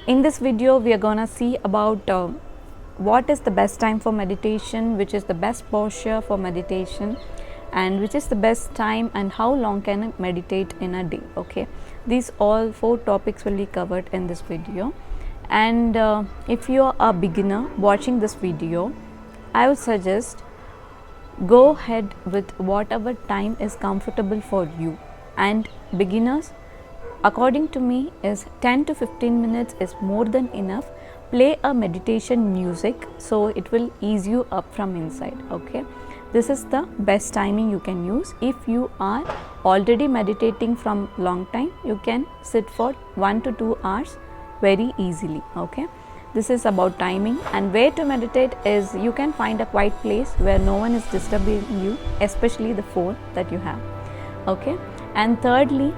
In this video we are gonna see about what is the best time for meditation, which is the best posture for meditation, and which is the best time and how long can I meditate in a day. Okay, these all 4 topics will be covered in this video. And if you are a beginner watching this video, I would suggest go ahead with whatever time is comfortable for you. And beginners, according to me, is 10 to 15 minutes is more than enough. Play a meditation music so it will ease you up from inside. Okay, this is the best timing you can use. If you are already meditating from long time, you can sit for 1 to 2 hours very easily. Okay, this is about timing. And where to meditate is you can find a quiet place where no one is disturbing you, especially the phone that you have. Okay, and thirdly,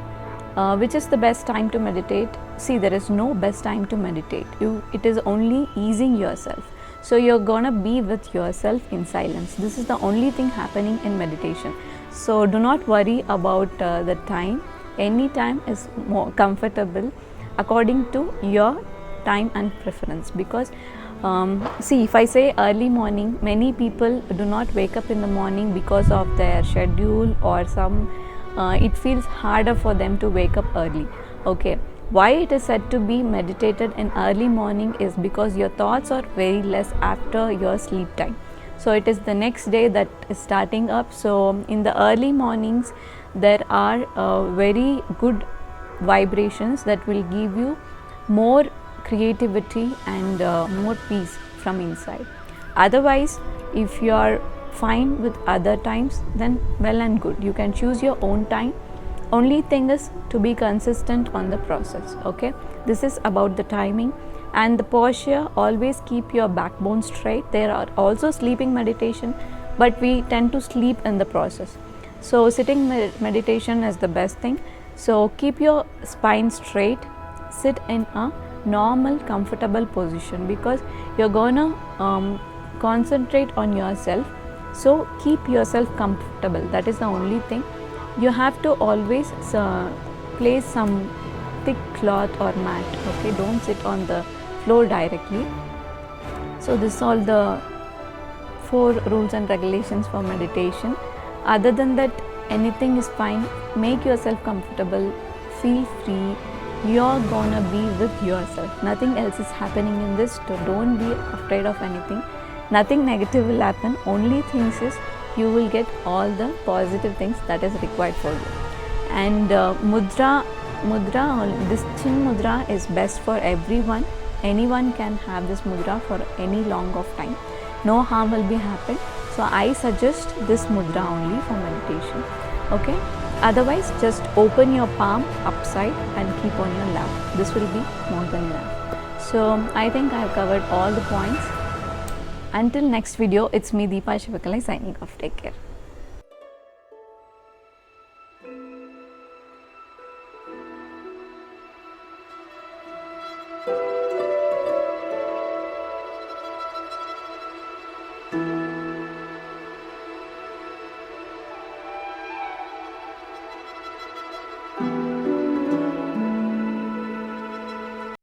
which is the best time to meditate? See, there is no best time to meditate. It is only easing yourself. So you're gonna be with yourself in silence. This is the only thing happening in meditation. So do not worry about the time. Any time is more comfortable according to your time and preference. Because see, if I say early morning, many people do not wake up in the morning because of their schedule or some it feels harder for them to wake up early. Okay, why it is said to be meditated in early morning is because your thoughts are very less after your sleep time. So it is the next day that is starting up. So in the early mornings there are very good vibrations that will give you more creativity and more peace from inside. Otherwise, if you are fine with other times, then well and good, you can choose your own time. Only thing is to be consistent on the process. Okay, this is about the timing. And the posture, always keep your backbone straight. There are also sleeping meditation, but we tend to sleep in the process. So sitting meditation is the best thing. So keep your spine straight, sit in a normal comfortable position, because you're gonna concentrate on yourself. So keep yourself comfortable, that is the only thing. You have to always place some thick cloth or mat. Okay, don't sit on the floor directly. So this is all the 4 rules and regulations for meditation. Other than that, anything is fine. Make yourself comfortable, feel free. You're gonna be with yourself. Nothing else is happening in this, so don't be afraid of anything. Nothing negative will happen. Only things is you will get all the positive things that is required for you. And mudra, this chin mudra is best for everyone. Anyone can have this mudra for any long of time. No harm will be happen. So I suggest this mudra only for meditation. Okay. Otherwise, just open your palm upside and keep on your lap. This will be more than enough. So I think I have covered all the points. Until next video, it's me Deepa Shivakalai signing off. Take care.